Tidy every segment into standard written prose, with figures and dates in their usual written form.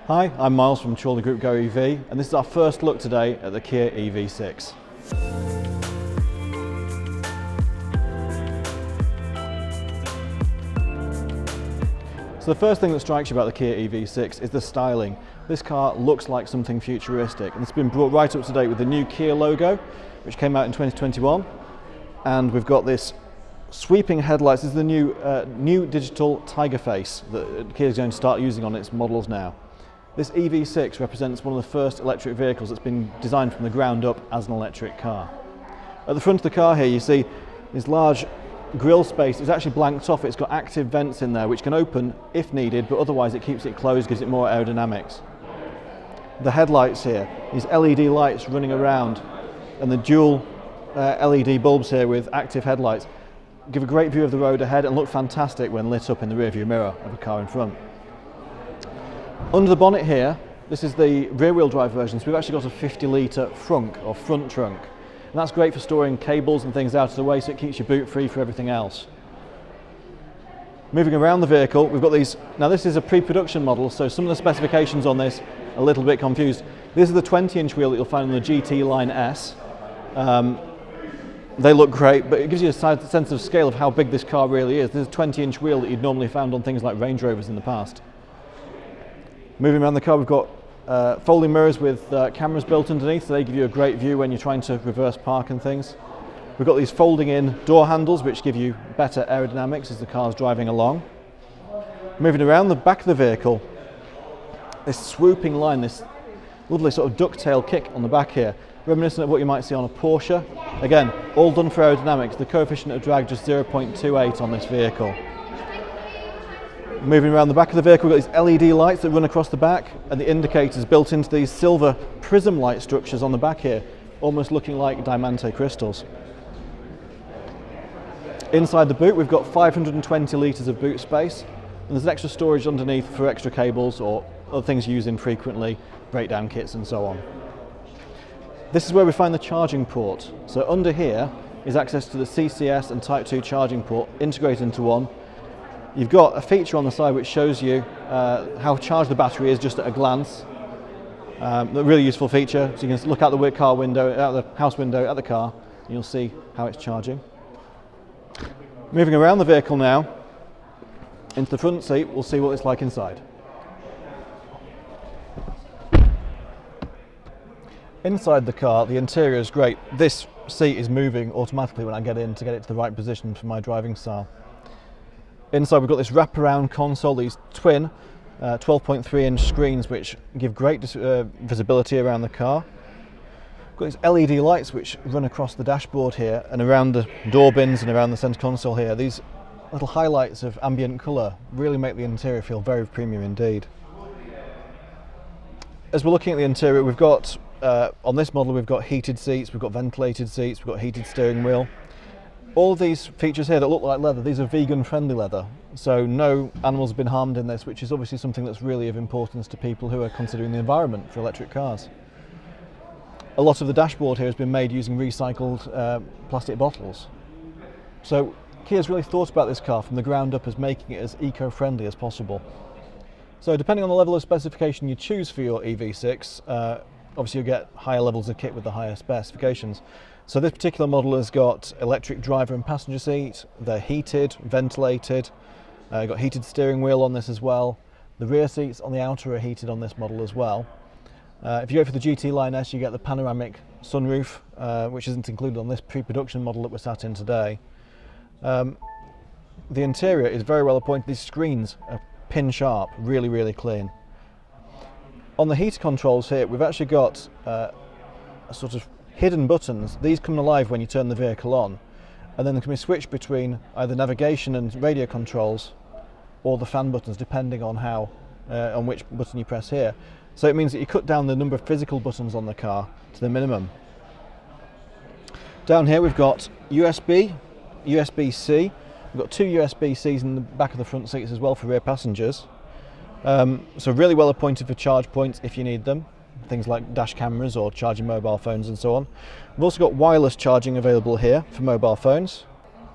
Hi, I'm Miles from Chorley Group GoEV, and this is our first look today at the Kia EV6. So the first thing that strikes you about the Kia EV6 is the styling. This car looks like something futuristic, and it's been brought right up to date with the new Kia logo, which came out in 2021. And we've got this sweeping headlights. This is the new digital tiger face that Kia is going to start using on its models now. This EV6 represents one of the first electric vehicles that's been designed from the ground up as an electric car. At the front of the car here you see this large grille space. It's actually blanked off. It's got active vents in there which can open if needed, but otherwise it keeps it closed, gives it more aerodynamics. The headlights here, these LED lights running around, and the dual LED bulbs here with active headlights give a great view of the road ahead and look fantastic when lit up in the rearview mirror of a car in front. Under the bonnet here, this is the rear-wheel drive version, so we've actually got a 50-litre frunk or front trunk. And that's great for storing cables and things out of the way, so it keeps your boot free for everything else. Moving around the vehicle, we've got these. Now this is a pre-production model, so some of the specifications on this are a little bit confused. This is the 20-inch wheel that you'll find on the GT Line S. They look great, but it gives you a sense of scale of how big this car really is. This is a 20-inch wheel that you'd normally found on things like Range Rovers in the past. Moving around the car, we've got folding mirrors with cameras built underneath, so they give you a great view when you're trying to reverse park and things. We've got these folding in door handles which give you better aerodynamics as the car's driving along. Moving around the back of the vehicle, this swooping line, this lovely sort of ducktail kick on the back here, reminiscent of what you might see on a Porsche. Again, all done for aerodynamics. The coefficient of drag just 0.28 on this vehicle. Moving around the back of the vehicle, we've got these LED lights that run across the back, and the indicators built into these silver prism light structures on the back here, almost looking like diamante crystals. Inside the boot, we've got 520 litres of boot space, and there's extra storage underneath for extra cables or other things you use infrequently, breakdown kits and so on. This is where we find the charging port. So under here is access to the CCS and Type 2 charging port integrated into one. You've got a feature on the side which shows you how charged the battery is just at a glance. A really useful feature, so you can look out the car window, out the house window at the car, and you'll see how it's charging. Moving around the vehicle now, into the front seat, we'll see what it's like inside. Inside the car, the interior is great. This seat is moving automatically when I get in to get it to the right position for my driving style. Inside we've got this wraparound console, these twin 12.3-inch screens which give great visibility around the car. We've got these LED lights which run across the dashboard here and around the door bins and around the centre console here. These little highlights of ambient colour really make the interior feel very premium indeed. As we're looking at the interior, we've got, on this model we've got heated seats, we've got ventilated seats, we've got heated steering wheel. All of these features here that look like leather, these are vegan-friendly leather, so no animals have been harmed in this, which is obviously something that's really of importance to people who are considering the environment for electric cars. A lot of the dashboard here has been made using recycled plastic bottles. So Kia's really thought about this car from the ground up as making it as eco-friendly as possible. So depending on the level of specification you choose for your EV6, obviously you'll get higher levels of kit with the higher specifications. So this particular model has got electric driver and passenger seat, they're heated, ventilated, you've got heated steering wheel on this as well. The rear seats on the outer are heated on this model as well. If you go for the GT Line S, you get the panoramic sunroof, which isn't included on this pre-production model that we're sat in today. The interior is very well appointed. These screens are pin sharp, really clean. On the heater controls here, we've actually got a sort of hidden buttons. These come alive when you turn the vehicle on, and then there can be a switch between either navigation and radio controls or the fan buttons depending on how on which button you press here. So it means that you cut down the number of physical buttons on the car to the minimum. Down here we've got USB, USB-C. We've got two USB-Cs in the back of the front seats as well for rear passengers. So really well appointed for charge points if you need them. Things like dash cameras or charging mobile phones and so on. We've also got wireless charging available here for mobile phones.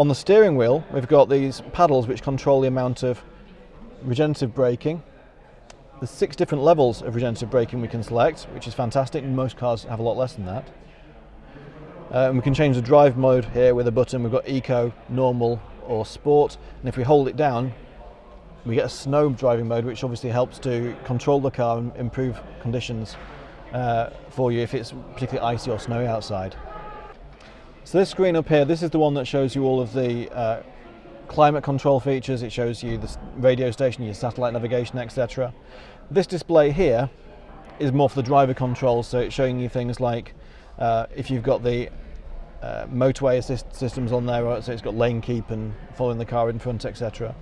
On the steering wheel we've got these paddles which control the amount of regenerative braking. There's 6 different levels of regenerative braking we can select, which is fantastic. Most cars have a lot less than that. And we can change the drive mode here with a button. We've got Eco, Normal or Sport, and if we hold it down we get a snow driving mode, which obviously helps to control the car and improve conditions for you if it's particularly icy or snowy outside. So this screen up here, this is the one that shows you all of the climate control features. It shows you the radio station, your satellite navigation, etc. This display here is more for the driver controls, so it's showing you things like if you've got the motorway assist systems on there, so it's got lane keep and following the car in front, etc.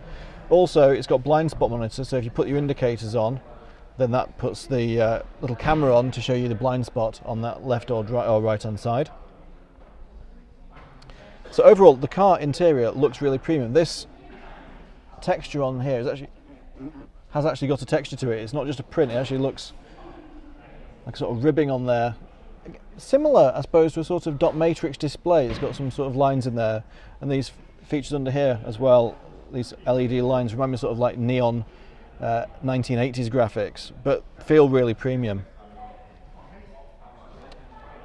Also, it's got blind spot monitor, so if you put your indicators on, then that puts the little camera on to show you the blind spot on that left or right hand side. So overall, the car interior looks really premium. This texture on here has actually got a texture to it. It's not just a print, it actually looks like sort of ribbing on there. Similar, I suppose, to a sort of dot matrix display. It's got some sort of lines in there, and these features under here as well, these LED lines remind me sort of like neon 1980s graphics, but feel really premium.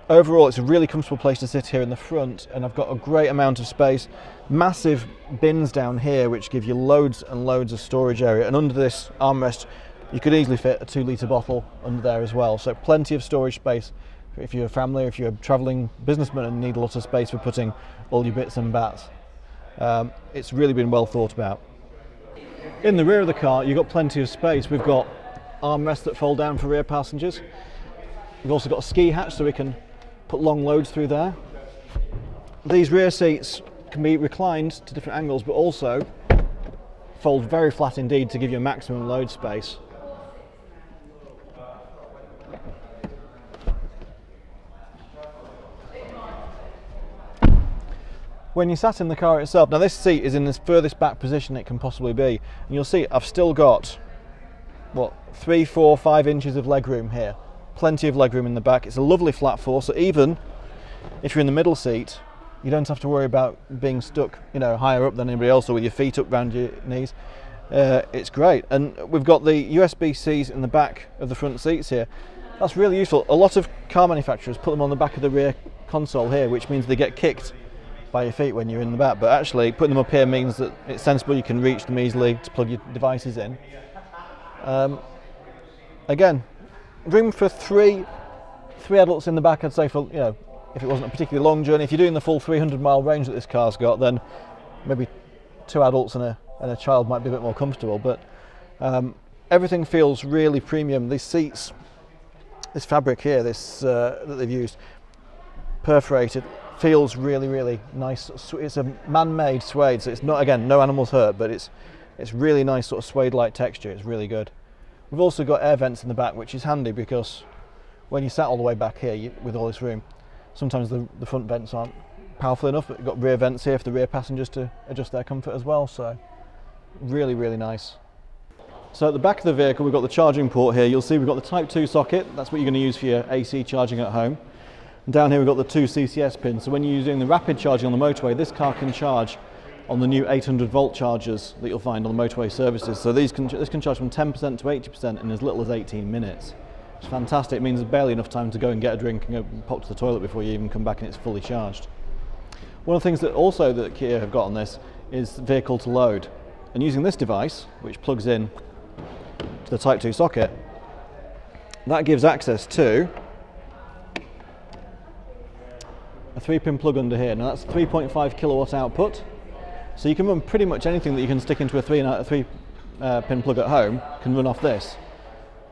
Overall, it's a really comfortable place to sit here in the front, and I've got a great amount of space. Massive bins down here which give you loads and loads of storage area, and under this armrest you could easily fit a 2-litre bottle under there as well, so plenty of storage space if you're a family, if you're a travelling businessman and need a lot of space for putting all your bits and bats. It's really been well thought about. In the rear of the car you've got plenty of space. We've got armrests that fold down for rear passengers. We've also got a ski hatch so we can put long loads through there. These rear seats can be reclined to different angles, but also fold very flat indeed to give you a maximum load space. When you're sat in the car itself, now this seat is in the furthest back position it can possibly be, and you'll see I've still got, what, 3, 4, 5 inches of legroom here. Plenty of legroom in the back. It's a lovely flat floor, so even if you're in the middle seat, you don't have to worry about being stuck, you know, higher up than anybody else or with your feet up round your knees. It's great, and we've got the USB-Cs in the back of the front seats here. That's really useful. A lot of car manufacturers put them on the back of the rear console here, which means they get kicked by your feet when you're in the back, but actually putting them up here means that it's sensible. You can reach them easily to plug your devices in. Again, room for three adults in the back, I'd say, for, you know, if it wasn't a particularly long journey. If you're doing the full 300-mile range that this car's got, then maybe 2 adults and a child might be a bit more comfortable, but everything feels really premium. These seats, this fabric here, that they've used, perforated, feels really, really nice. It's a man-made suede, so it's not, again, no animals hurt, but it's really nice sort of suede-like texture. It's really good. We've also got air vents in the back, which is handy because when you sat all the way back here with all this room, sometimes the front vents aren't powerful enough, but you've got rear vents here for the rear passengers to adjust their comfort as well, so really, really nice. So at the back of the vehicle we've got the charging port here. You'll see we've got the Type 2 socket. That's what you're going to use for your AC charging at home. And down here we've got the 2 CCS pins, so when you're using the rapid charging on the motorway, this car can charge on the new 800 volt chargers that you'll find on the motorway services. So this can charge from 10% to 80% in as little as 18 minutes. It's fantastic. It means there's barely enough time to go and get a drink and go pop to the toilet before you even come back and it's fully charged. One of the things that Kia have got on this is vehicle to load. And using this device, which plugs in to the Type 2 socket, that gives access to a 3-pin plug under here. Now that's 3.5 kilowatt output, so you can run pretty much anything that you can stick into a 3-pin plug at home can run off this.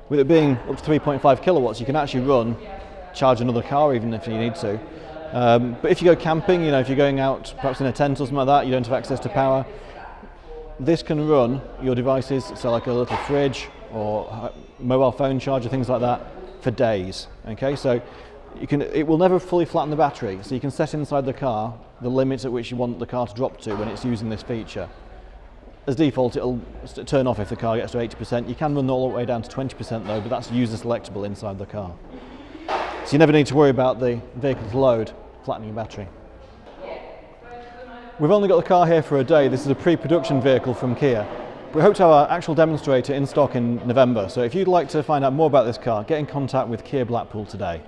With it being up to 3.5 kilowatts, you can actually charge another car even if you need to. But if you go camping, you know, if you're going out perhaps in a tent or something like that, you don't have access to power, this can run your devices, so like a little fridge or mobile phone charger, things like that, for days. Okay, so it will never fully flatten the battery, so you can set inside the car the limits at which you want the car to drop to when it's using this feature. As default, it'll turn off if the car gets to 80%. You can run all the way down to 20% though, but that's user selectable inside the car. So you never need to worry about the vehicle to load flattening your battery. We've only got the car here for a day. This is a pre-production vehicle from Kia. We hope to have our actual demonstrator in stock in November, so if you'd like to find out more about this car, get in contact with Kia Blackpool today.